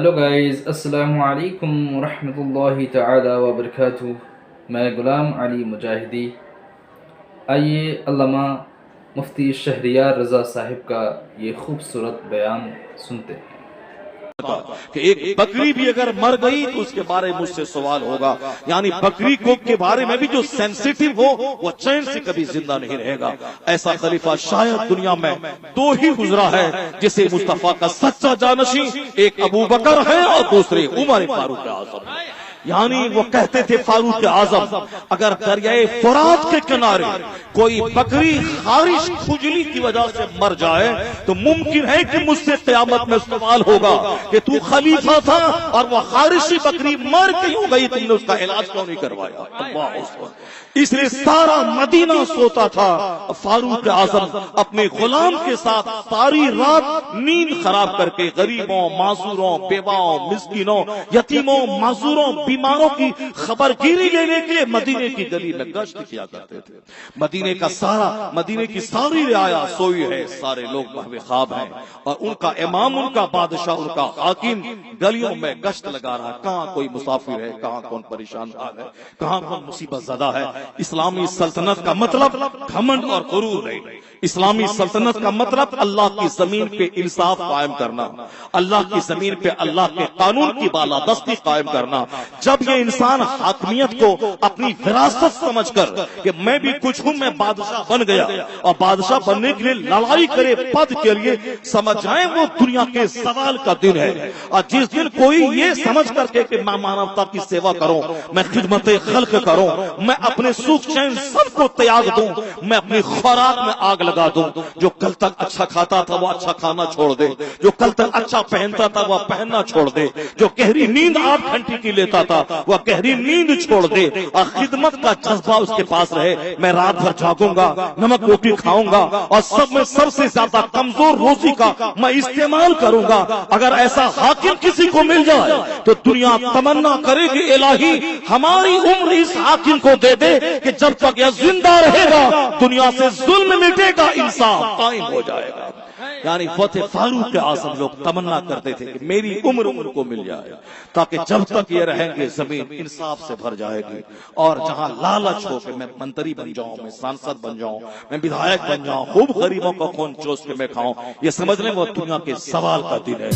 Hello guys, السلام علیکم ورحمۃ اللہ تعالی وبرکاتہ۔ میں غلام علی مجاہدی۔ آئیے علامہ مفتی شہریار رضا صاحب کا یہ خوبصورت بیان سنتے ہیں کہ ایک بکری بھی اگر مر گئی تو اس کے بارے مجھ سے سوال ہوگا، یعنی بکری کو کے بارے میں بھی جو سینسیٹیو ہو وہ چین سے کبھی زندہ نہیں رہے گا۔ ایسا خلیفہ شاید دنیا میں دو ہی گزرا ہے جسے مصطفیٰ کا سچا جانشین ایک ابو بکر ہے اور دوسرے عمر فاروق اعظم ہے۔ یعنی وہ کہتے تھے فاروق اعظم اگر دریائے فرات کے کنارے کوئی بکری خارش کھجلی کی وجہ سے مر جائے تو ممکن ہے کہ مجھ سے قیامت میں سوال ہوگا کہ تو خلیفہ تھا اور وہ خارشی بکری مر کیوں گئی، تم نے اس کا علاج کیوں نہیں کروایا؟ اللہ اکبر۔ اس لیے سارا مدینہ سوتا تھا۔ فاروق اعظم اپنے غلام کے ساتھ ساری رات نیند خراب کر کے غریبوں، معذوروں، بیواؤں، مسکینوں، یتیموں، معذوروں، بیماروں کی خبر گیری لینے کے لیے مدینے کی گلی میں گشت کیا کرتے تھے۔ مدینے کی ساری رعایا سوئی ہے، سارے لوگ محو خواب ہیں، اور ان کا امام، ان کا بادشاہ، ان کا حاکم گلیوں میں گشت لگا رہا ہے۔ کہاں کوئی مسافر ہے، کہاں کون پریشان حال ہے، کہاں کون مصیبت زدہ ہے۔ اسلامی سلطنت کا مطلب گھمنڈ اور غرور نہیں۔ اسلامی سلطنت کا مطلب اللہ کی زمین پہ انصاف قائم کرنا، اللہ کی زمین پہ اللہ کے قانون کی بالادستی قائم کرنا۔ جب یہ انسان حاکمیت کو اپنی وراثت سمجھ کر کہ میں بھی کچھ ہوں، میں بادشاہ بن گیا، اور بادشاہ بننے کے لیے لڑائی کرے پد کے لیے، سمجھ جائیں وہ دنیا کے سوال کا دن ہے۔ اور جس دن کوئی یہ سمجھ کر کے کہ میں مانوتا کی سیوا کروں، میں خدمت خلق کروں، میں اپنے سوکھ چین سب کو تیاگ دوں، میں اپنی خوراک میں آگ لگا دوں، جو کل تک اچھا کھاتا تھا وہ اچھا کھانا چھوڑ دے، جو کل تک اچھا پہنتا تھا وہ پہننا چھوڑ دے، جو گہری نیند 8 گھنٹے کی لیتا تھا وہ گہری نیند چھوڑ دے، اور خدمت کا جذبہ اس کے پاس رہے۔ میں رات بھر جاگوں گا، نمک روٹی کھاؤں گا، اور سب سے زیادہ کمزور روزی کا میں استعمال کروں گا۔ اگر ایسا حاکم کسی کو مل جائے تو دنیا تمنا کرے کہ الہی ہماری عمر اس حاکم کو دے دے کہ جب تک یہ زندہ رہے گا دنیا سے ظلم مٹے گا، انصاف قائم ہو جائے گا۔ یعنی فتح فاروق اعظم لوگ تمنا کرتے تھے کہ میری عمر کو مل جائے، تاکہ جب تک یہ رہیں گے زمین انصاف سے بھر جائے گی، اور جہاں لالچ ہو کہ میں منتری بن جاؤں، میں سانسد بن جاؤں، میں بدھائک بن جاؤں، خوب غریبوں کا خون چوس کے میں کھاؤں، یہ سمجھ لیں وہ دنیا کے سوال کا دن ہے۔